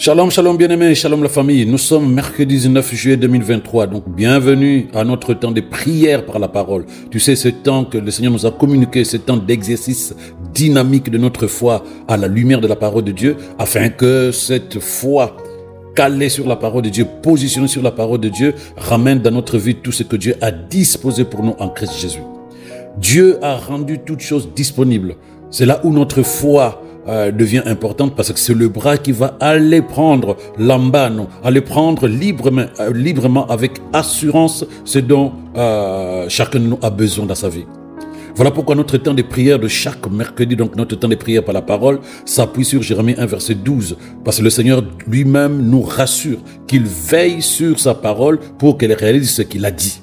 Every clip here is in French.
Shalom, shalom bien-aimés, shalom la famille. Nous sommes mercredi 19 juillet 2023, donc bienvenue à notre temps de prière par la parole. Tu sais, ce temps que le Seigneur nous a communiqué, ce temps d'exercice dynamique de notre foi à la lumière de la parole de Dieu, afin que cette foi calée sur la parole de Dieu, positionnée sur la parole de Dieu, ramène dans notre vie tout ce que Dieu a disposé pour nous en Christ Jésus. Dieu a rendu toutes choses disponibles. C'est là où notre foi devient importante, parce que c'est le bras qui va aller prendre l'ambano, aller prendre librement avec assurance ce dont chacun de nous a besoin dans sa vie. Voilà pourquoi notre temps de prière de chaque mercredi, donc notre temps de prière par la parole, s'appuie sur Jérémie 1 verset 12, parce que le Seigneur lui-même nous rassure qu'il veille sur sa parole pour qu'elle réalise ce qu'il a dit.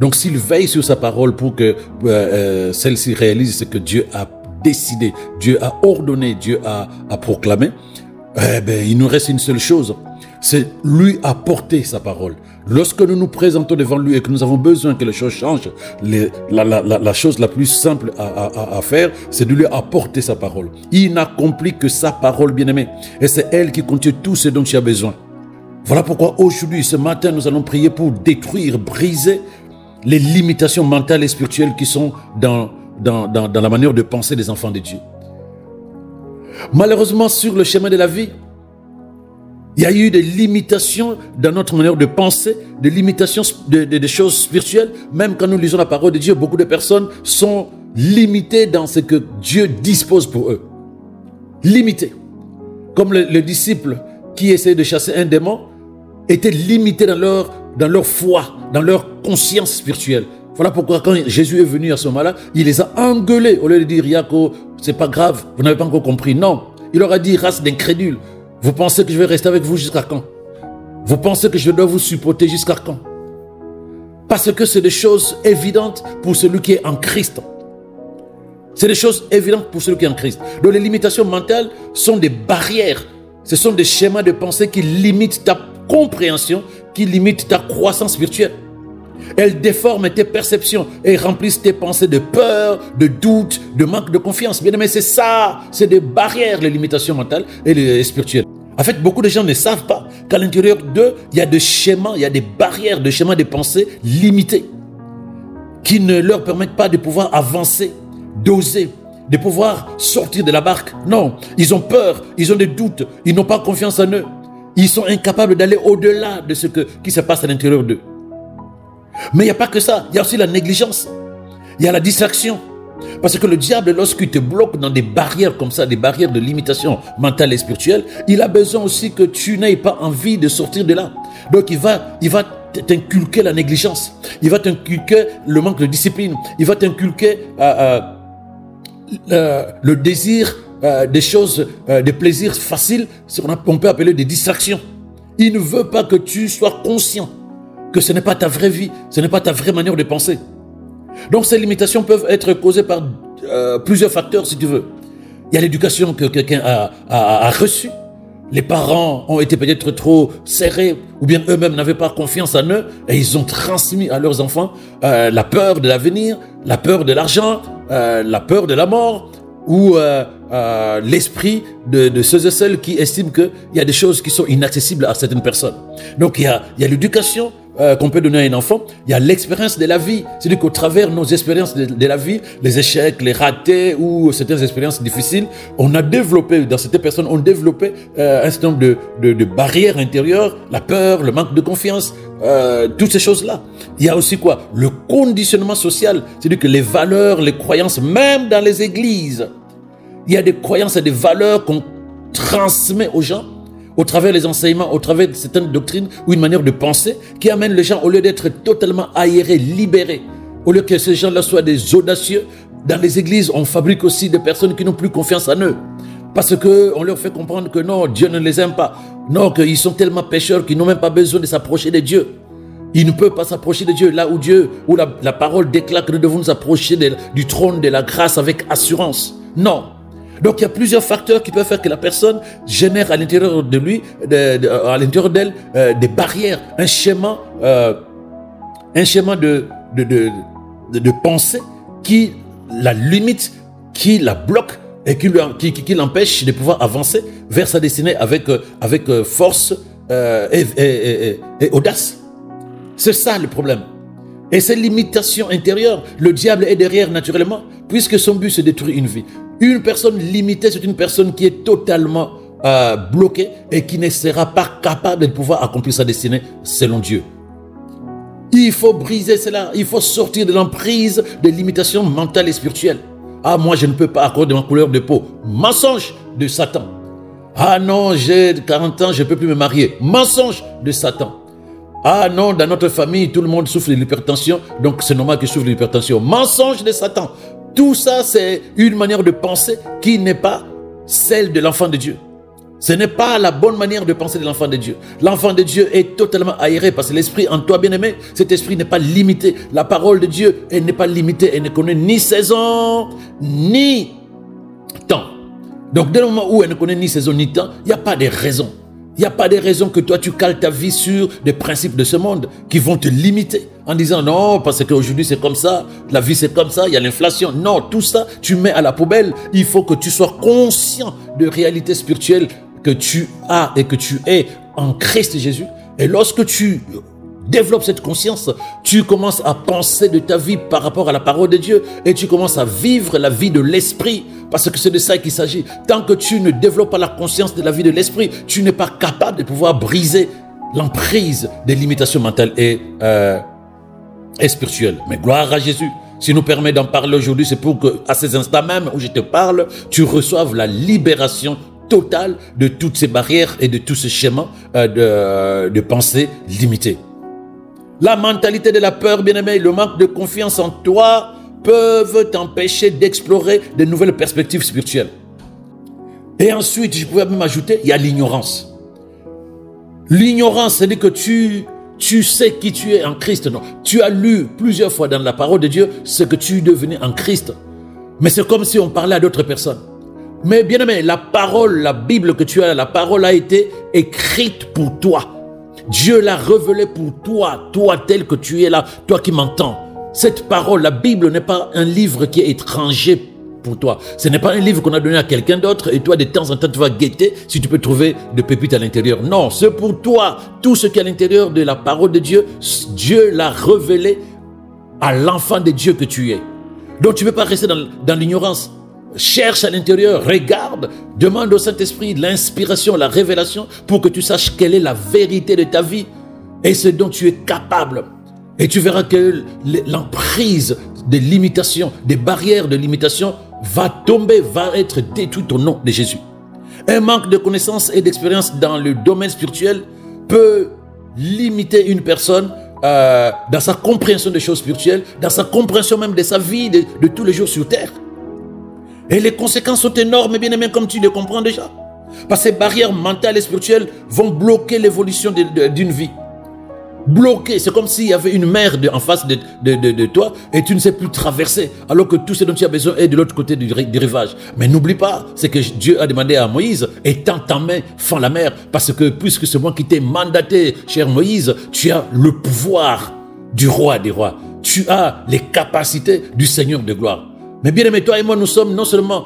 Donc s'il veille sur sa parole pour que celle-ci réalise ce que Dieu a décidé, Dieu a ordonné, Dieu a proclamé, il nous reste une seule chose, c'est lui apporter sa parole. Lorsque nous nous présentons devant lui et que nous avons besoin que les choses changent, la chose la plus simple à faire, c'est de lui apporter sa parole. Il n'accomplit que sa parole, bien-aimé, et c'est elle qui contient tout ce dont tu as besoin. Voilà pourquoi aujourd'hui, ce matin, nous allons prier pour détruire, briser les limitations mentales et spirituelles qui sont dans la manière de penser des enfants de Dieu. Malheureusement, sur le chemin de la vie, il y a eu des limitations dans notre manière de penser, des limitations des choses spirituelles. Même quand nous lisons la parole de Dieu, beaucoup de personnes sont limitées dans ce que Dieu dispose pour eux. Limitées. Comme le disciple qui essayait de chasser un démon était limité dans leur foi, dans leur conscience spirituelle. Voilà pourquoi quand Jésus est venu à ce moment-là, il les a engueulés au lieu de dire « Yako, c'est pas grave, vous n'avez pas encore compris ». Non, il leur a dit « Race d'incrédules, vous pensez que je vais rester avec vous jusqu'à quand? Vous pensez que je dois vous supporter jusqu'à quand? Parce que c'est des choses évidentes pour celui qui est en Christ. C'est des choses évidentes pour celui qui est en Christ. Donc les limitations mentales sont des barrières. Ce sont des schémas de pensée qui limitent ta compréhension, qui limitent ta croissance spirituelle. Elles déforment tes perceptions et remplissent tes pensées de peur, de doute, de manque de confiance. Bien aimé, c'est ça, c'est des barrières, les limitations mentales et les spirituelles. En fait, beaucoup de gens ne savent pas qu'à l'intérieur d'eux, il y a des schémas, il y a des barrières, des schémas de pensée limités qui ne leur permettent pas de pouvoir avancer, d'oser, de pouvoir sortir de la barque. Non, ils ont peur, ils ont des doutes, ils n'ont pas confiance en eux. Ils sont incapables d'aller au-delà de ce qui se passe à l'intérieur d'eux. Mais il n'y a pas que ça, il y a aussi la négligence, il y a la distraction. Parce que le diable, lorsqu'il te bloque dans des barrières comme ça, des barrières de limitation mentale et spirituelle, il a besoin aussi que tu n'aies pas envie de sortir de là. Donc il va t'inculquer la négligence, il va t'inculquer le manque de discipline, il va t'inculquer le désir des choses, des plaisirs faciles, ce qu'on peut appeler des distractions. Il ne veut pas que tu sois conscient que ce n'est pas ta vraie vie, ce n'est pas ta vraie manière de penser. Donc ces limitations peuvent être causées par plusieurs facteurs, si tu veux. Il y a l'éducation que quelqu'un a reçue. Les parents ont été peut-être trop serrés, ou bien eux-mêmes n'avaient pas confiance en eux, et ils ont transmis à leurs enfants la peur de l'avenir, la peur de l'argent, la peur de la mort, ou l'esprit de ceux et celles qui estiment qu'il y a des choses qui sont inaccessibles à certaines personnes. Donc il y a l'éducation qu'on peut donner à un enfant, il y a l'expérience de la vie. C'est-à-dire qu'au travers de nos expériences de la vie, les échecs, les ratés ou certaines expériences difficiles, on a développé, dans certaines personnes, on a développé un certain nombre de barrières intérieures, la peur, le manque de confiance, toutes ces choses-là. Il y a aussi quoi? Le conditionnement social, c'est-à-dire que les valeurs, les croyances, même dans les églises, il y a des croyances et des valeurs qu'on transmet aux gens, au travers des enseignements, au travers de certaines doctrines ou une manière de penser qui amène les gens, au lieu d'être totalement aérés, libérés, au lieu que ces gens-là soient des audacieux, dans les églises, on fabrique aussi des personnes qui n'ont plus confiance en eux. Parce qu'on leur fait comprendre que non, Dieu ne les aime pas. Non, qu'ils sont tellement pécheurs qu'ils n'ont même pas besoin de s'approcher de Dieu. Ils ne peuvent pas s'approcher de Dieu là où la parole déclare que nous devons nous approcher du trône de la grâce avec assurance. Non. Donc il y a plusieurs facteurs qui peuvent faire que la personne génère à l'intérieur de lui, à l'intérieur d'elle, des barrières, un schéma de pensée qui la limite, qui la bloque et qui l'empêche de pouvoir avancer vers sa destinée avec force et audace. C'est ça le problème. Et ces limitations intérieures, le diable est derrière naturellement, puisque son but c'est de détruire une vie. Une personne limitée, c'est une personne qui est totalement bloquée et qui ne sera pas capable de pouvoir accomplir sa destinée selon Dieu. Il faut briser cela, il faut sortir de l'emprise des limitations mentales et spirituelles. Ah, moi je ne peux pas accorder ma couleur de peau. Mensonge de Satan. Ah non, j'ai 40 ans, je ne peux plus me marier. Mensonge de Satan. Ah non, dans notre famille, tout le monde souffre de l'hypertension, donc c'est normal que je souffre de l'hypertension. Mensonge de Satan. Tout ça, c'est une manière de penser qui n'est pas celle de l'enfant de Dieu. Ce n'est pas la bonne manière de penser de l'enfant de Dieu. L'enfant de Dieu est totalement aéré parce que l'esprit en toi, bien-aimé, cet esprit n'est pas limité. La parole de Dieu, elle n'est pas limitée. Elle ne connaît ni saison, ni temps. Donc, dès le moment où elle ne connaît ni saison, ni temps, il n'y a pas de raison. Il n'y a pas de raison que toi, tu cales ta vie sur des principes de ce monde qui vont te limiter en disant non, parce qu'aujourd'hui c'est comme ça, la vie c'est comme ça, il y a l'inflation. Non, tout ça, tu mets à la poubelle. Il faut que tu sois conscient de réalité spirituelle que tu as et que tu es en Christ Jésus. Et lorsque tu développes cette conscience, tu commences à penser de ta vie par rapport à la parole de Dieu et tu commences à vivre la vie de l'esprit. Parce que c'est de ça qu'il s'agit. Tant que tu ne développes pas la conscience de la vie de l'esprit, tu n'es pas capable de pouvoir briser l'emprise des limitations mentales et spirituelles. Mais gloire à Jésus. S'il nous permet d'en parler aujourd'hui, c'est pour que, à ces instants même où je te parle, tu reçoives la libération totale de toutes ces barrières et de tous ces schémas de pensée limitée. La mentalité de la peur, bien-aimé, le manque de confiance en toi peuvent t'empêcher d'explorer de nouvelles perspectives spirituelles. Et ensuite, je pouvais même ajouter, il y a l'ignorance. L'ignorance, c'est-à-dire que tu sais qui tu es en Christ. Non, tu as lu plusieurs fois dans la parole de Dieu ce que tu es devenu en Christ. Mais c'est comme si on parlait à d'autres personnes. Mais bien aimé, la parole, la Bible que tu as, la parole a été écrite pour toi. Dieu l'a révélée pour toi, toi tel que tu es là, toi qui m'entends. Cette parole, la Bible n'est pas un livre qui est étranger pour toi. Ce n'est pas un livre qu'on a donné à quelqu'un d'autre et toi de temps en temps tu vas guetter si tu peux trouver des pépites à l'intérieur. Non, c'est pour toi. Tout ce qui est à l'intérieur de la parole de Dieu, Dieu l'a révélé à l'enfant de Dieu que tu es. Donc tu ne peux pas rester dans l'ignorance. Cherche à l'intérieur, regarde, demande au Saint-Esprit l'inspiration, la révélation pour que tu saches quelle est la vérité de ta vie et ce dont tu es capable. Et tu verras que l'emprise des limitations, des barrières de limitation va tomber, va être détruite au nom de Jésus. Un manque de connaissances et d'expérience dans le domaine spirituel peut limiter une personne dans sa compréhension des choses spirituelles, dans sa compréhension même de sa vie de tous les jours sur terre. Et les conséquences sont énormes, bien aimé, comme tu le comprends déjà. Parce que ces barrières mentales et spirituelles vont bloquer l'évolution d'une vie. Bloquer, c'est comme s'il y avait une mer en face de toi et tu ne sais plus traverser, alors que tout ce dont tu as besoin est de l'autre côté du rivage. Mais n'oublie pas, c'est que Dieu a demandé à Moïse, étends ta main, fends la mer, parce que puisque c'est moi qui t'ai mandaté, cher Moïse, tu as le pouvoir du roi des rois. Tu as les capacités du Seigneur de gloire. Mais bien aimé, toi et moi, nous sommes non seulement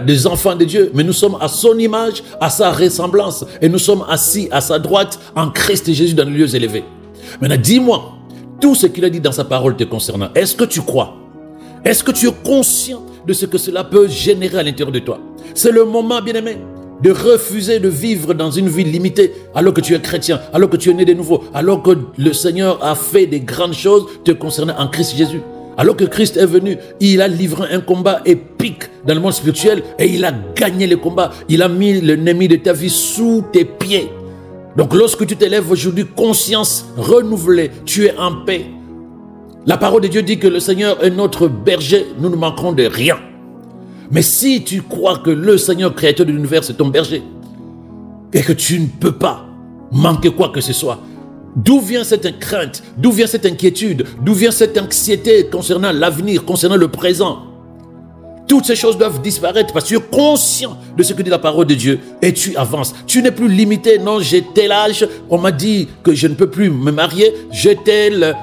des enfants de Dieu, mais nous sommes à son image, à sa ressemblance. Et nous sommes assis à sa droite en Christ Jésus dans les lieux élevés. Maintenant, dis-moi, tout ce qu'il a dit dans sa parole te concernant, est-ce que tu crois? Est-ce que tu es conscient de ce que cela peut générer à l'intérieur de toi? C'est le moment, bien aimé, de refuser de vivre dans une vie limitée alors que tu es chrétien, alors que tu es né de nouveau, alors que le Seigneur a fait des grandes choses te concernant en Christ Jésus. Alors que Christ est venu, il a livré un combat épique dans le monde spirituel et il a gagné le combat. Il a mis l'ennemi de ta vie sous tes pieds. Donc lorsque tu t'élèves aujourd'hui, conscience renouvelée, tu es en paix. La parole de Dieu dit que le Seigneur est notre berger, nous ne manquerons de rien. Mais si tu crois que le Seigneur créateur de l'univers c'est ton berger et que tu ne peux pas manquer quoi que ce soit, d'où vient cette crainte? D'où vient cette inquiétude? D'où vient cette anxiété concernant l'avenir, concernant le présent? Toutes ces choses doivent disparaître parce que tu es conscient de ce que dit la parole de Dieu et tu avances. Tu n'es plus limité. Non, j'ai tel âge, on m'a dit que je ne peux plus me marier, j'ai telle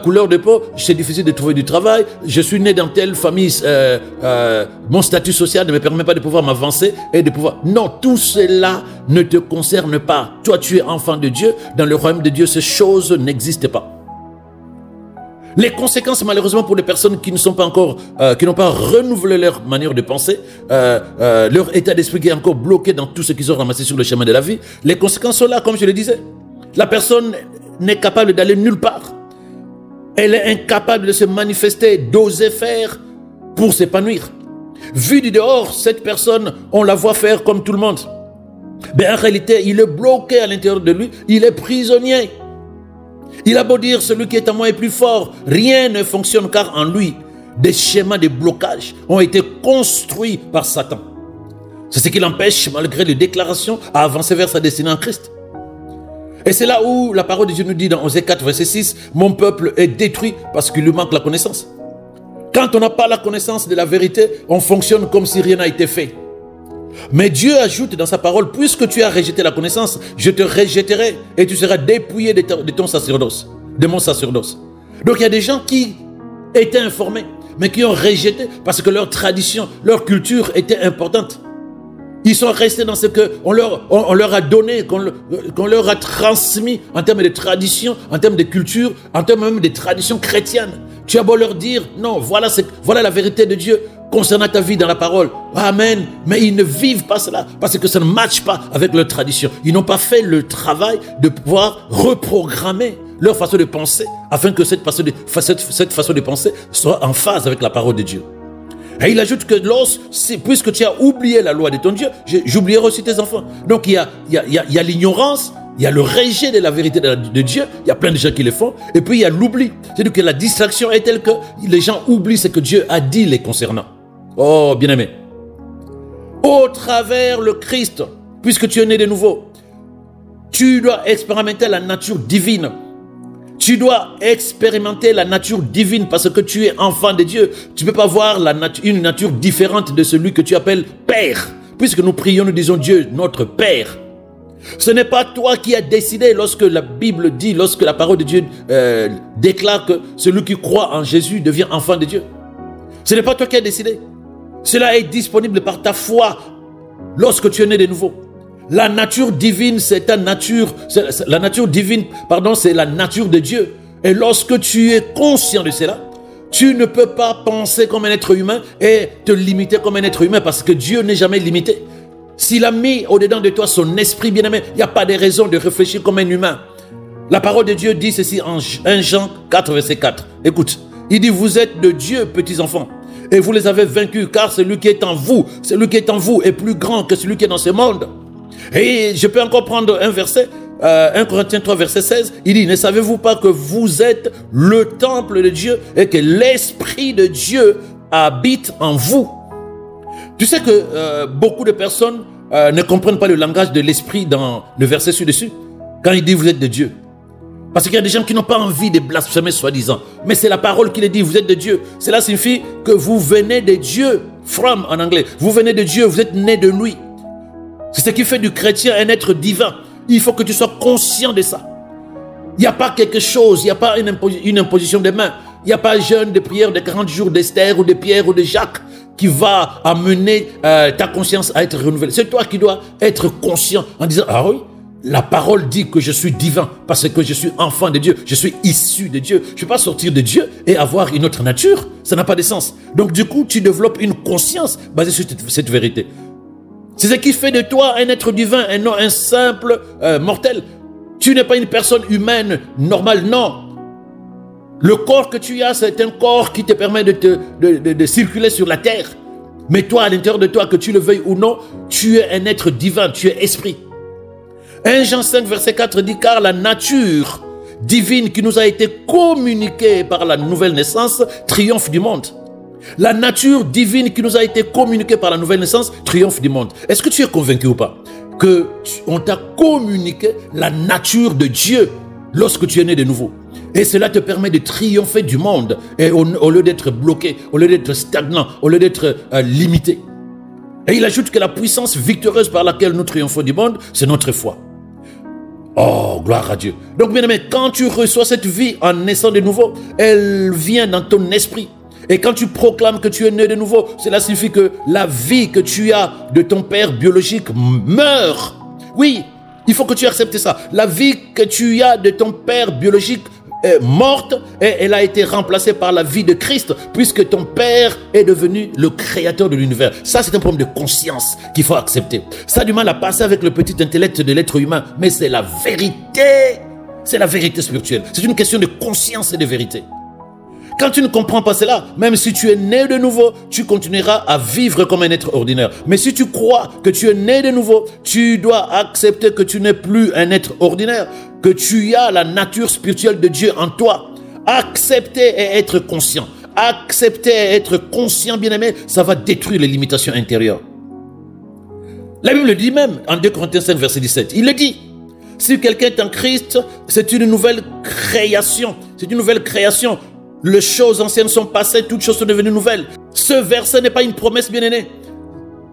couleur de peau, c'est difficile de trouver du travail, je suis né dans telle famille, mon statut social ne me permet pas de pouvoir m'avancer et de pouvoir... Non, tout cela ne te concerne pas. Toi, tu es enfant de Dieu. Dans le royaume de Dieu, ces choses n'existent pas. Les conséquences, malheureusement, pour les personnes qui ne sont pas encore, qui n'ont pas renouvelé leur manière de penser, leur état d'esprit qui est encore bloqué dans tout ce qu'ils ont ramassé sur le chemin de la vie, les conséquences sont là, comme je le disais. La personne n'est capable d'aller nulle part. Elle est incapable de se manifester, d'oser faire pour s'épanouir. Vu du dehors, cette personne, on la voit faire comme tout le monde. Mais en réalité, il est bloqué à l'intérieur de lui, il est prisonnier. Il a beau dire, celui qui est en moi est plus fort, rien ne fonctionne car en lui, des schémas de blocage ont été construits par Satan. C'est ce qui l'empêche, malgré les déclarations, à avancer vers sa destinée en Christ. Et c'est là où la parole de Dieu nous dit dans Osée 4, verset 6, « Mon peuple est détruit parce qu'il lui manque la connaissance. » Quand on n'a pas la connaissance de la vérité, on fonctionne comme si rien n'a été fait. Mais Dieu ajoute dans sa parole, puisque tu as rejeté la connaissance, je te rejetterai et tu seras dépouillé de ton sacerdoce, de mon sacerdoce. Donc il y a des gens qui étaient informés, mais qui ont rejeté parce que leur tradition, leur culture était importante. Ils sont restés dans ce qu'on leur a donné, qu'on leur a transmis en termes de tradition, en termes de culture, en termes même de tradition chrétienne. Tu as beau leur dire, non, voilà la vérité de Dieu concernant ta vie dans la parole. Amen. Mais ils ne vivent pas cela parce que ça ne matche pas avec leur tradition. Ils n'ont pas fait le travail de pouvoir reprogrammer leur façon de penser afin que cette façon de penser soit en phase avec la parole de Dieu. Et il ajoute que puisque tu as oublié la loi de ton Dieu, j'oublierai aussi tes enfants. Donc il y a l'ignorance, il y a le rejet de la vérité de Dieu, il y a plein de gens qui le font, et puis il y a l'oubli. C'est-à-dire que la distraction est telle que les gens oublient ce que Dieu a dit les concernant. Oh, bien-aimé. Au travers le Christ, puisque tu es né de nouveau, tu dois expérimenter la nature divine. Tu dois expérimenter la nature divine parce que tu es enfant de Dieu. Tu ne peux pas voir une nature différente de celui que tu appelles Père. Puisque nous prions, nous disons Dieu, notre Père. Ce n'est pas toi qui as décidé lorsque la Bible dit, lorsque la parole de Dieu déclare que celui qui croit en Jésus devient enfant de Dieu. Ce n'est pas toi qui as décidé. Cela est disponible par ta foi lorsque tu es né de nouveau. La nature divine, c'est ta nature. La nature divine, pardon, c'est la nature de Dieu. Et lorsque tu es conscient de cela, tu ne peux pas penser comme un être humain et te limiter comme un être humain parce que Dieu n'est jamais limité. S'il a mis au-dedans de toi son esprit bien-aimé, il n'y a pas de raison de réfléchir comme un humain. La parole de Dieu dit ceci en 1 Jean 4, verset 4. Écoute, il dit, vous êtes de Dieu, petits enfants, et vous les avez vaincus, car celui qui est en vous est plus grand que celui qui est dans ce monde. Et je peux encore prendre un verset, 1 Corinthiens 3, verset 16, il dit, ne savez-vous pas que vous êtes le temple de Dieu et que l'Esprit de Dieu habite en vous? Tu sais que beaucoup de personnes ne comprennent pas le langage de l'Esprit dans le verset ci-dessus, quand il dit vous êtes de Dieu. Parce qu'il y a des gens qui n'ont pas envie de blasphémer soi-disant. Mais c'est la parole qui le dit, vous êtes de Dieu. Cela signifie que vous venez de Dieu, from en anglais. Vous venez de Dieu, vous êtes né de lui. C'est ce qui fait du chrétien un être divin. Il faut que tu sois conscient de ça. Il n'y a pas quelque chose, il n'y a pas une imposition des mains. Il n'y a pas un jeûne de prière de 40 jours d'Esther ou de Pierre ou de Jacques qui va amener ta conscience à être renouvelée. C'est toi qui dois être conscient en disant, ah oui, la parole dit que je suis divin parce que je suis enfant de Dieu, je suis issu de Dieu. Je ne peux pas sortir de Dieu et avoir une autre nature. Ça n'a pas de sens. Donc du coup, tu développes une conscience basée sur cette vérité. C'est ce qui fait de toi un être divin et non un simple mortel. Tu n'es pas une personne humaine normale, non. Le corps que tu as, c'est un corps qui te permet de circuler sur la terre. Mais toi, à l'intérieur de toi, que tu le veuilles ou non, tu es un être divin, tu es esprit. 1 Jean 5, verset 4 dit, car la nature divine qui nous a été communiquée par la nouvelle naissance triomphe du monde. La nature divine qui nous a été communiquée par la nouvelle naissance triomphe du monde. Est-ce que tu es convaincu ou pas qu'on t'a communiqué la nature de Dieu lorsque tu es né de nouveau. Et cela te permet de triompher du monde, et au lieu d'être bloqué, au lieu d'être stagnant, au lieu d'être limité. Et il ajoute que la puissance victorieuse par laquelle nous triomphons du monde, c'est notre foi. Oh, gloire à Dieu. Donc, bien aimé, quand tu reçois cette vie en naissant de nouveau, elle vient dans ton esprit. Et quand tu proclames que tu es né de nouveau, cela signifie que la vie que tu as de ton père biologique meurt. Oui, il faut que tu acceptes ça. La vie que tu as de ton père biologique est morte et elle a été remplacée par la vie de Christ, puisque ton père est devenu le créateur de l'univers. Ça, c'est un problème de conscience qu'il faut accepter. Ça a du mal à passer avec le petit intellect de l'être humain, mais c'est la vérité. C'est la vérité spirituelle. C'est une question de conscience et de vérité. Quand tu ne comprends pas cela, même si tu es né de nouveau, tu continueras à vivre comme un être ordinaire. Mais si tu crois que tu es né de nouveau, tu dois accepter que tu n'es plus un être ordinaire, que tu as la nature spirituelle de Dieu en toi. Accepter et être conscient. Accepter et être conscient, bien-aimé, ça va détruire les limitations intérieures. La Bible le dit même en 2 Corinthiens 5, verset 17. Il le dit. Si quelqu'un est en Christ, c'est une nouvelle création. C'est une nouvelle création. Les choses anciennes sont passées, toutes choses sont devenues nouvelles. Ce verset n'est pas une promesse, bien-aimé.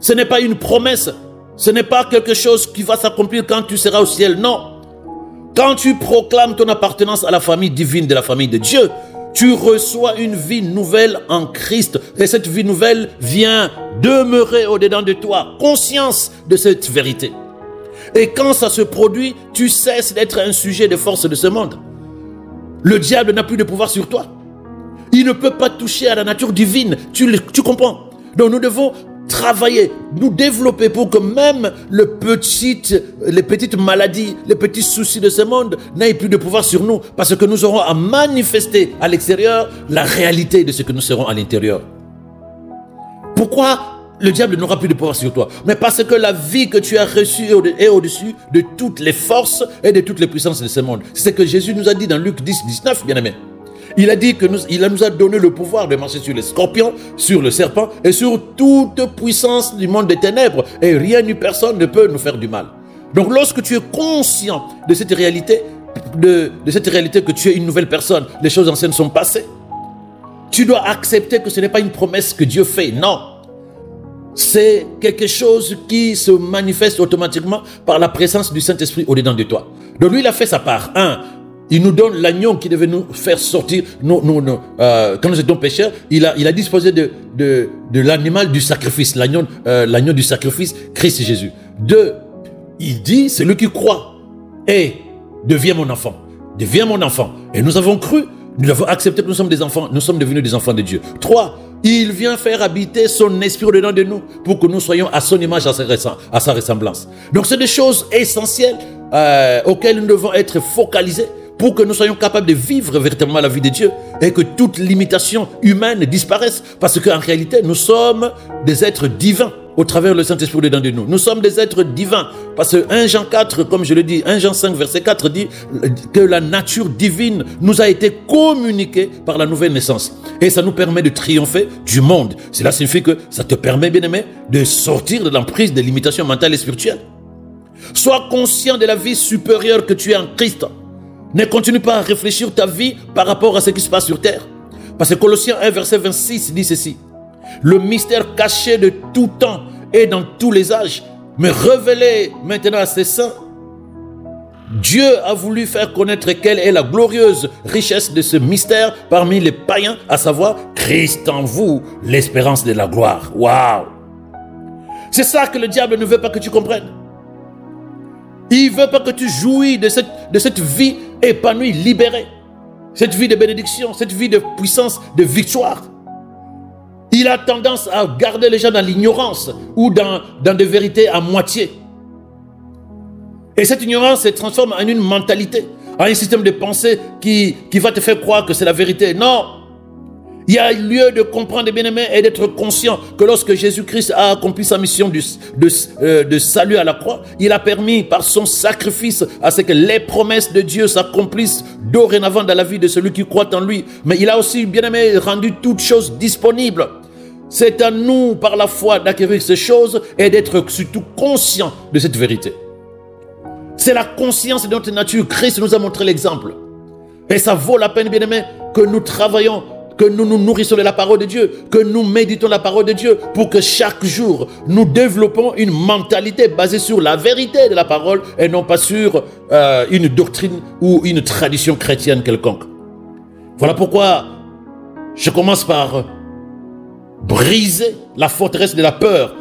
Ce n'est pas une promesse. Ce n'est pas quelque chose qui va s'accomplir quand tu seras au ciel. Non. Quand tu proclames ton appartenance à la famille divine de la famille de Dieu, tu reçois une vie nouvelle en Christ. Et cette vie nouvelle vient demeurer au-dedans de toi. Conscience de cette vérité. Et quand ça se produit, tu cesses d'être un sujet de force de ce monde. Le diable n'a plus de pouvoir sur toi. Il ne peut pas toucher à la nature divine. Tu comprends? Donc nous devons travailler, nous développer pour que même les petites maladies, les petits soucis de ce monde n'aient plus de pouvoir sur nous. Parce que nous aurons à manifester à l'extérieur la réalité de ce que nous serons à l'intérieur. Pourquoi le diable n'aura plus de pouvoir sur toi? Mais parce que la vie que tu as reçue est au-dessus de toutes les forces et de toutes les puissances de ce monde. C'est ce que Jésus nous a dit dans Luc 10, 19, bien aimé. Il a dit que il nous a donné le pouvoir de marcher sur les scorpions, sur le serpent et sur toute puissance du monde des ténèbres. Et rien ni personne ne peut nous faire du mal. Donc lorsque tu es conscient de cette réalité, de cette réalité que tu es une nouvelle personne, les choses anciennes sont passées, tu dois accepter que ce n'est pas une promesse que Dieu fait. Non. C'est quelque chose qui se manifeste automatiquement par la présence du Saint-Esprit au-dedans de toi. Donc lui, il a fait sa part. Il nous donne l'agneau qui devait nous faire sortir. Quand nous étions pécheurs, il a disposé de l'animal du sacrifice, l'agneau du sacrifice, Christ Jésus. 2, il dit, c'est lui qui croit et devient mon enfant. Devient mon enfant. Et nous avons cru, nous avons accepté que nous sommes des enfants, nous sommes devenus des enfants de Dieu. 3, il vient faire habiter son esprit au-dedans de nous pour que nous soyons à son image, à sa ressemblance. Donc c'est des choses essentielles auxquelles nous devons être focalisés pour que nous soyons capables de vivre véritablement la vie de Dieu et que toute limitation humaine disparaisse. Parce qu'en réalité, nous sommes des êtres divins au travers le Saint-Esprit dedans de nous. Nous sommes des êtres divins. Parce que 1 Jean 4, comme je le dis, 1 Jean 5, verset 4 dit que la nature divine nous a été communiquée par la nouvelle naissance. Et ça nous permet de triompher du monde. Cela signifie que ça te permet, bien-aimé, de sortir de l'emprise des limitations mentales et spirituelles. Sois conscient de la vie supérieure que tu es en Christ. Ne continue pas à réfléchir ta vie par rapport à ce qui se passe sur terre. Parce que Colossiens 1, verset 26 dit ceci. Le mystère caché de tout temps et dans tous les âges, mais révélé maintenant à ses saints. Dieu a voulu faire connaître quelle est la glorieuse richesse de ce mystère parmi les païens, à savoir Christ en vous, l'espérance de la gloire. Waouh! C'est ça que le diable ne veut pas que tu comprennes. Il ne veut pas que tu jouis de cette vie épanouie, libérée. Cette vie de bénédiction, cette vie de puissance, de victoire. Il a tendance à garder les gens dans l'ignorance ou dans des vérités à moitié. Et cette ignorance se transforme en une mentalité, en un système de pensée qui va te faire croire que c'est la vérité. Non! Il y a lieu de comprendre, bien-aimés, et d'être conscient que lorsque Jésus-Christ a accompli sa mission de salut à la croix, il a permis par son sacrifice à ce que les promesses de Dieu s'accomplissent dorénavant dans la vie de celui qui croit en lui. Mais il a aussi, bien-aimés, rendu toutes choses disponibles. C'est à nous, par la foi, d'acquérir ces choses et d'être surtout conscients de cette vérité. C'est la conscience de notre nature. Christ nous a montré l'exemple. Et ça vaut la peine, bien-aimés, que nous travaillons, que nous nous nourrissons de la parole de Dieu, que nous méditons la parole de Dieu pour que chaque jour, nous développons une mentalité basée sur la vérité de la parole et non pas sur une doctrine ou une tradition chrétienne quelconque. Voilà pourquoi je commence par briser la forteresse de la peur,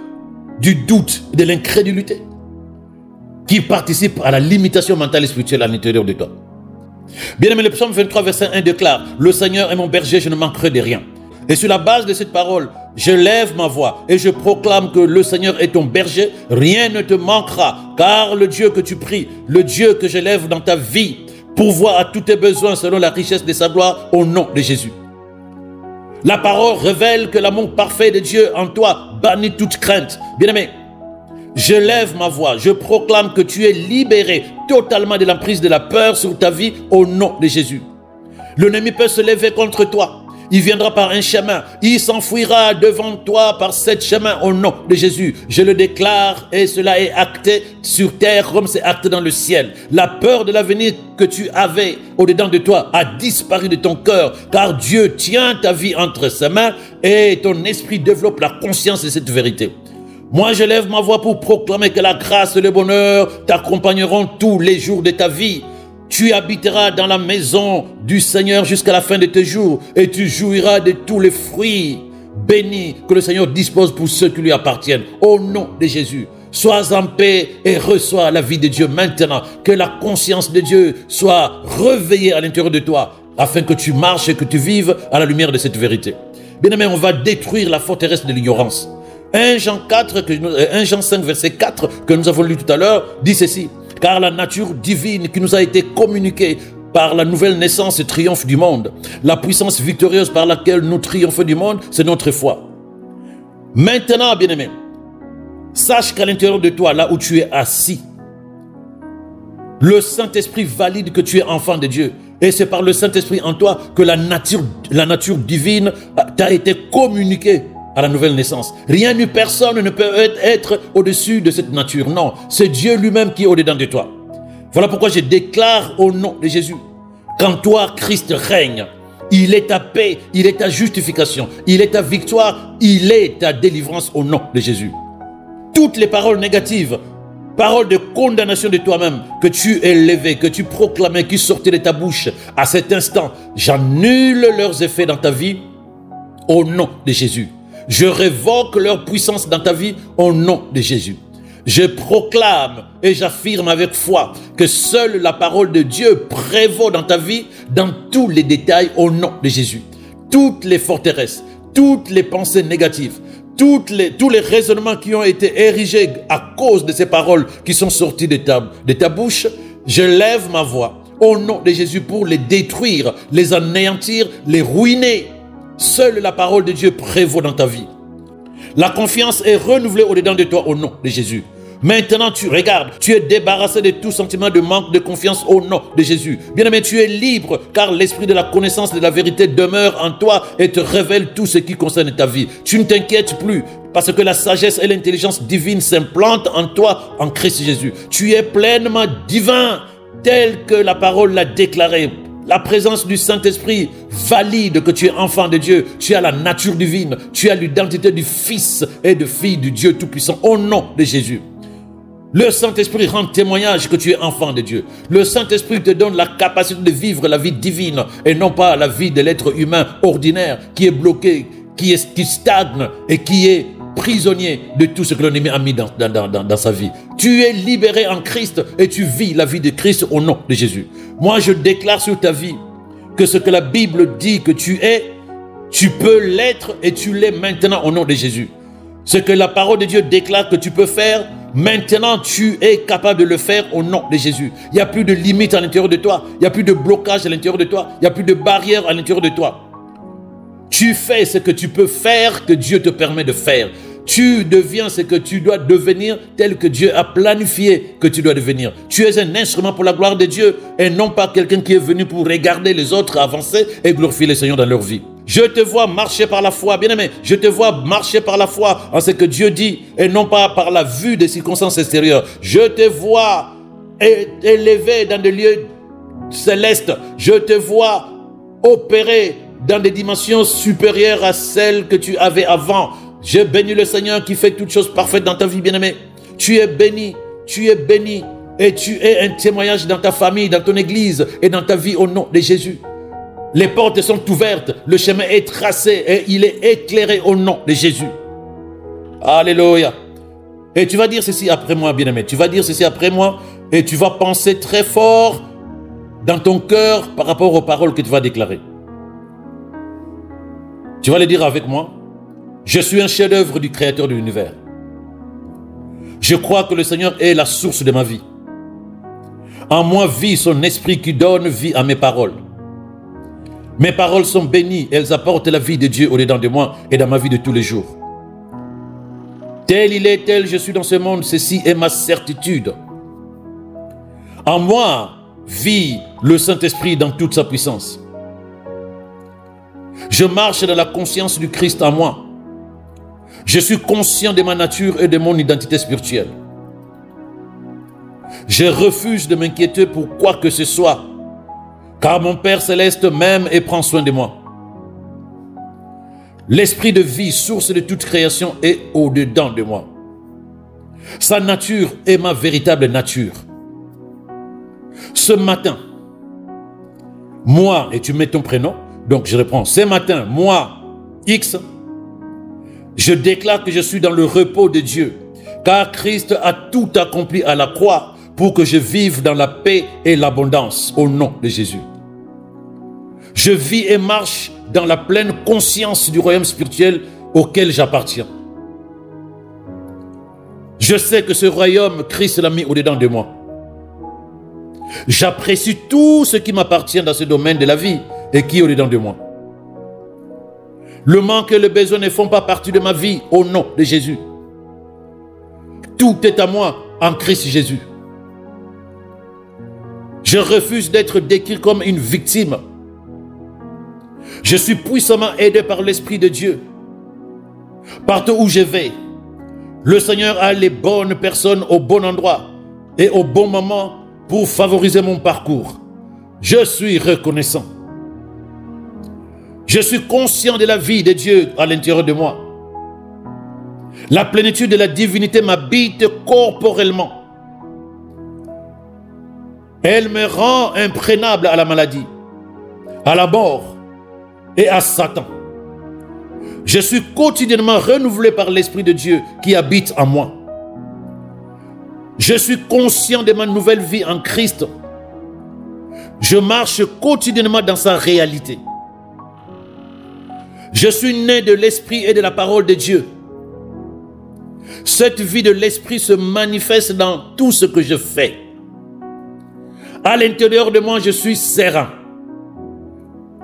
du doute et de l'incrédulité qui participent à la limitation mentale et spirituelle à l'intérieur de toi. Bien-aimé, le psaume 23, verset 1 déclare « Le Seigneur est mon berger, je ne manquerai de rien. » Et sur la base de cette parole, je lève ma voix et je proclame que le Seigneur est ton berger, rien ne te manquera, car le Dieu que tu pries, le Dieu que j'élève dans ta vie, pourvoit à tous tes besoins selon la richesse de sa gloire au nom de Jésus. La parole révèle que l'amour parfait de Dieu en toi bannit toute crainte. Bien-aimé, je lève ma voix, je proclame que tu es libéré totalement de l'emprise de la peur sur ta vie au nom de Jésus. L'ennemi peut se lever contre toi. Il viendra par un chemin. Il s'enfuira devant toi par sept chemins au nom de Jésus. Je le déclare et cela est acté sur terre comme c'est acté dans le ciel. La peur de l'avenir que tu avais au-dedans de toi a disparu de ton cœur car Dieu tient ta vie entre ses mains et ton esprit développe la conscience de cette vérité. Moi, je lève ma voix pour proclamer que la grâce et le bonheur t'accompagneront tous les jours de ta vie. Tu habiteras dans la maison du Seigneur jusqu'à la fin de tes jours et tu jouiras de tous les fruits bénis que le Seigneur dispose pour ceux qui lui appartiennent. Au nom de Jésus, sois en paix et reçois la vie de Dieu maintenant. Que la conscience de Dieu soit réveillée à l'intérieur de toi afin que tu marches et que tu vives à la lumière de cette vérité. Bien-aimé, on va détruire la forteresse de l'ignorance. 1 Jean 5, verset 4, que nous avons lu tout à l'heure, dit ceci. Car la nature divine qui nous a été communiquée par la nouvelle naissance triomphe du monde. La puissance victorieuse par laquelle nous triomphons du monde, c'est notre foi. Maintenant, bien-aimé, sache qu'à l'intérieur de toi, là où tu es assis, le Saint-Esprit valide que tu es enfant de Dieu. Et c'est par le Saint-Esprit en toi que la nature divine t'a été communiquée à la nouvelle naissance. Rien ni personne ne peut être au-dessus de cette nature. Non, c'est Dieu lui-même qui est au-dedans de toi. Voilà pourquoi je déclare au nom de Jésus qu'en toi, Christ règne. Il est ta paix, il est ta justification, il est ta victoire, il est ta délivrance au nom de Jésus. Toutes les paroles négatives, paroles de condamnation de toi-même que tu élevais, que tu proclamais, qui sortaient de ta bouche, à cet instant, j'annule leurs effets dans ta vie au nom de Jésus. Je révoque leur puissance dans ta vie au nom de Jésus. Je proclame et j'affirme avec foi que seule la parole de Dieu prévaut dans ta vie dans tous les détails au nom de Jésus. Toutes les forteresses, toutes les pensées négatives, tous les raisonnements qui ont été érigés à cause de ces paroles qui sont sorties de ta bouche, je lève ma voix au nom de Jésus pour les détruire, les anéantir, les ruiner. Seule la parole de Dieu prévaut dans ta vie. La confiance est renouvelée au-dedans de toi au nom de Jésus. Maintenant, tu regardes, tu es débarrassé de tout sentiment de manque de confiance au nom de Jésus. Bien-aimé, tu es libre car l'esprit de la connaissance de la vérité demeure en toi et te révèle tout ce qui concerne ta vie. Tu ne t'inquiètes plus parce que la sagesse et l'intelligence divine s'implantent en toi en Christ Jésus. Tu es pleinement divin tel que la parole l'a déclaré. La présence du Saint-Esprit valide que tu es enfant de Dieu. Tu as la nature divine. Tu as l'identité du Fils et de fille du Dieu Tout-Puissant au nom de Jésus. Le Saint-Esprit rend témoignage que tu es enfant de Dieu. Le Saint-Esprit te donne la capacité de vivre la vie divine et non pas la vie de l'être humain ordinaire qui est bloqué, qui stagne et qui est prisonnier de tout ce que l'ennemi a mis dans sa vie. Tu es libéré en Christ et tu vis la vie de Christ au nom de Jésus. Moi, je déclare sur ta vie que ce que la Bible dit que tu es, tu peux l'être et tu l'es maintenant au nom de Jésus. Ce que la parole de Dieu déclare que tu peux faire, maintenant tu es capable de le faire au nom de Jésus. Il n'y a plus de limite à l'intérieur de toi. Il n'y a plus de blocage à l'intérieur de toi. Il n'y a plus de barrière à l'intérieur de toi. Tu fais ce que tu peux faire, que Dieu te permet de faire. Tu deviens ce que tu dois devenir tel que Dieu a planifié que tu dois devenir. Tu es un instrument pour la gloire de Dieu et non pas quelqu'un qui est venu pour regarder les autres avancer et glorifier le Seigneur dans leur vie. Je te vois marcher par la foi, bien-aimé. Je te vois marcher par la foi en ce que Dieu dit et non pas par la vue des circonstances extérieures. Je te vois élevé dans des lieux célestes. Je te vois opérer dans des dimensions supérieures à celles que tu avais avant. Je bénis le Seigneur qui fait toutes choses parfaites dans ta vie, bien-aimé. Tu es béni, et tu es un témoignage dans ta famille, dans ton église et dans ta vie au nom de Jésus. Les portes sont ouvertes, le chemin est tracé et il est éclairé au nom de Jésus. Alléluia. Et tu vas dire ceci après moi, bien-aimé. Tu vas dire ceci après moi et tu vas penser très fort dans ton cœur par rapport aux paroles que tu vas déclarer. Tu vas le dire avec moi. Je suis un chef-d'œuvre du Créateur de l'univers. Je crois que le Seigneur est la source de ma vie. En moi vit son esprit qui donne vie à mes paroles. Mes paroles sont bénies, elles apportent la vie de Dieu au-dedans de moi et dans ma vie de tous les jours. Tel il est, tel je suis dans ce monde, ceci est ma certitude. En moi vit le Saint-Esprit dans toute sa puissance. Je marche dans la conscience du Christ en moi. Je suis conscient de ma nature et de mon identité spirituelle. Je refuse de m'inquiéter pour quoi que ce soit, car mon Père Céleste m'aime et prend soin de moi. L'esprit de vie, source de toute création, est au-dedans de moi. Sa nature est ma véritable nature. Ce matin, moi, et tu mets ton prénom, donc je reprends, ce matin, moi, X, je déclare que je suis dans le repos de Dieu, car Christ a tout accompli à la croix pour que je vive dans la paix et l'abondance au nom de Jésus. Je vis et marche dans la pleine conscience du royaume spirituel auquel j'appartiens. Je sais que ce royaume, Christ l'a mis au-dedans de moi. J'apprécie tout ce qui m'appartient dans ce domaine de la vie et qui est au-dedans de moi. Le manque et le besoin ne font pas partie de ma vie au nom de Jésus. Tout est à moi en Christ Jésus. Je refuse d'être décrit comme une victime. Je suis puissamment aidé par l'Esprit de Dieu. Partout où je vais, le Seigneur a les bonnes personnes au bon endroit et au bon moment pour favoriser mon parcours. Je suis reconnaissant. Je suis conscient de la vie de Dieu à l'intérieur de moi. La plénitude de la divinité m'habite corporellement. Elle me rend imprégnable à la maladie, à la mort et à Satan. Je suis quotidiennement renouvelé par l'Esprit de Dieu qui habite en moi. Je suis conscient de ma nouvelle vie en Christ. Je marche quotidiennement dans sa réalité. Je suis né de l'Esprit et de la parole de Dieu. Cette vie de l'Esprit se manifeste dans tout ce que je fais. À l'intérieur de moi, je suis serein.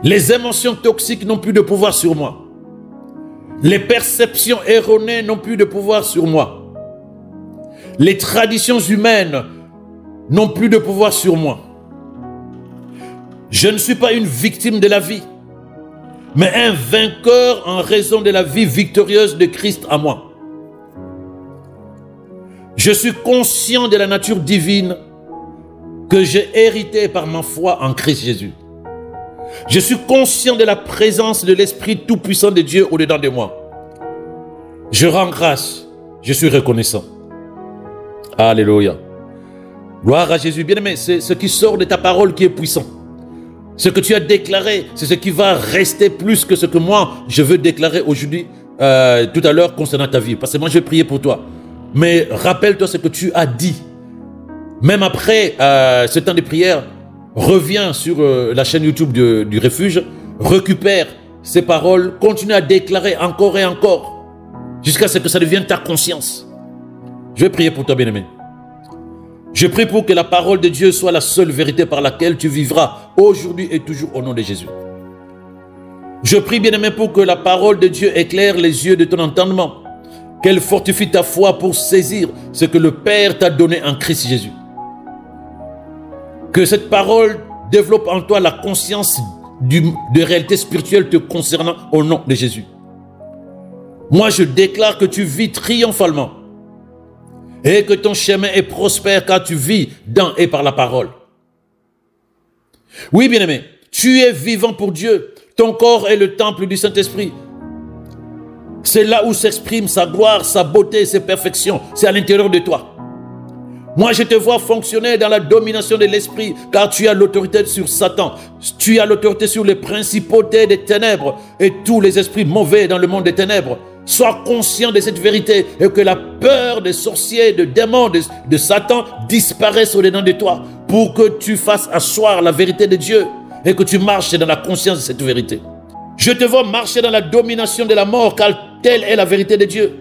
Les émotions toxiques n'ont plus de pouvoir sur moi. Les perceptions erronées n'ont plus de pouvoir sur moi. Les traditions humaines n'ont plus de pouvoir sur moi. Je ne suis pas une victime de la vie, mais un vainqueur en raison de la vie victorieuse de Christ en moi. Je suis conscient de la nature divine que j'ai héritée par ma foi en Christ Jésus. Je suis conscient de la présence de l'Esprit Tout-Puissant de Dieu au-dedans de moi. Je rends grâce, je suis reconnaissant. Alléluia. Gloire à Jésus. Bien-aimé, c'est ce qui sort de ta parole qui est puissant. Ce que tu as déclaré, c'est ce qui va rester plus que ce que moi, je veux déclarer aujourd'hui, tout à l'heure, concernant ta vie. Parce que moi, je vais prier pour toi. Mais rappelle-toi ce que tu as dit. Même après ce temps de prière, reviens sur la chaîne YouTube du Refuge, récupère ces paroles, continue à déclarer encore et encore, jusqu'à ce que ça devienne ta conscience. Je vais prier pour toi, bien-aimé. Je prie pour que la parole de Dieu soit la seule vérité par laquelle tu vivras aujourd'hui et toujours au nom de Jésus. Je prie, bien-aimé, pour que la parole de Dieu éclaire les yeux de ton entendement, qu'elle fortifie ta foi pour saisir ce que le Père t'a donné en Christ Jésus. Que cette parole développe en toi la conscience de réalité spirituelle te concernant au nom de Jésus. Moi, je déclare que tu vis triomphalement et que ton chemin est prospère car tu vis dans et par la parole. Oui, bien-aimé, tu es vivant pour Dieu. Ton corps est le temple du Saint-Esprit. C'est là où s'exprime sa gloire, sa beauté, ses perfections. C'est à l'intérieur de toi. Moi, je te vois fonctionner dans la domination de l'esprit, car tu as l'autorité sur Satan. Tu as l'autorité sur les principautés des ténèbres et tous les esprits mauvais dans le monde des ténèbres. Sois conscient de cette vérité et que la peur des sorciers, de démons, de Satan disparaisse au-dedans de toi pour que tu fasses asseoir la vérité de Dieu et que tu marches dans la conscience de cette vérité. Je te vois marcher dans la domination de la mort, car telle est la vérité de Dieu.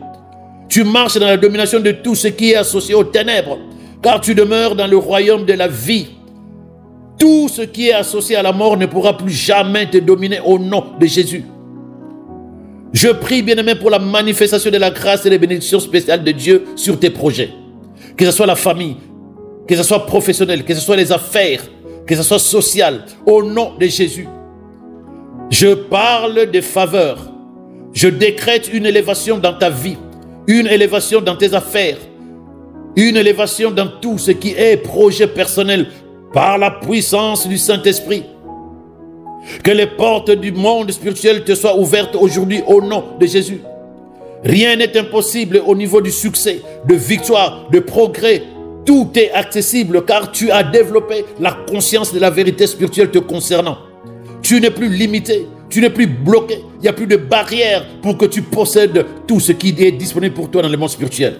Tu marches dans la domination de tout ce qui est associé aux ténèbres, car tu demeures dans le royaume de la vie. Tout ce qui est associé à la mort ne pourra plus jamais te dominer au nom de Jésus. Je prie, bien-aimé, pour la manifestation de la grâce et des bénédictions spéciales de Dieu sur tes projets. Que ce soit la famille, que ce soit professionnel, que ce soit les affaires, que ce soit social, au nom de Jésus. Je parle de faveur. Je décrète une élévation dans ta vie, une élévation dans tes affaires, une élévation dans tout ce qui est projet personnel par la puissance du Saint-Esprit. Que les portes du monde spirituel te soient ouvertes aujourd'hui au nom de Jésus. Rien n'est impossible au niveau du succès, de victoire, de progrès. Tout est accessible car tu as développé la conscience de la vérité spirituelle te concernant. Tu n'es plus limité, tu n'es plus bloqué. Il n'y a plus de barrière pour que tu possèdes tout ce qui est disponible pour toi dans le monde spirituel.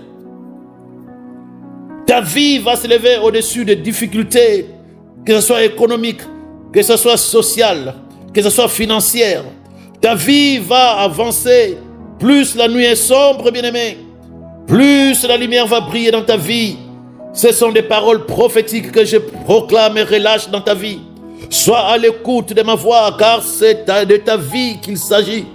Ta vie va s'élever au-dessus des difficultés, que ce soit économique, que ce soit social, que ce soit financière. Ta vie va avancer. Plus la nuit est sombre, bien-aimé, plus la lumière va briller dans ta vie. Ce sont des paroles prophétiques que je proclame et relâche dans ta vie. Sois à l'écoute de ma voix, car c'est de ta vie qu'il s'agit.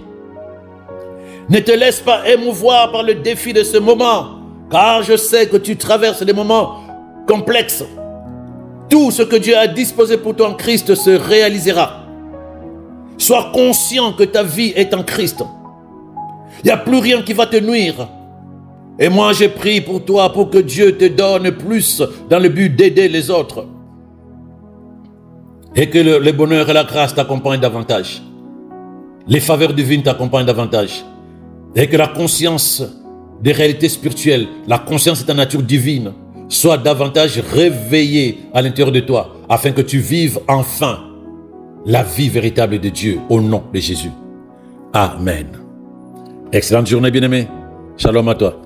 Ne te laisse pas émouvoir par le défi de ce moment, car je sais que tu traverses des moments complexes. Tout ce que Dieu a disposé pour toi en Christ se réalisera. Sois conscient que ta vie est en Christ. Il n'y a plus rien qui va te nuire. Et moi, je prie pour toi pour que Dieu te donne plus dans le but d'aider les autres. Et que le bonheur et la grâce t'accompagnent davantage. Les faveurs divines t'accompagnent davantage. Et que la conscience des réalités spirituelles, la conscience de ta nature divine, soit davantage réveillée à l'intérieur de toi, afin que tu vives enfin la vie véritable de Dieu, au nom de Jésus. Amen. Excellente journée, bien-aimé. Shalom à toi.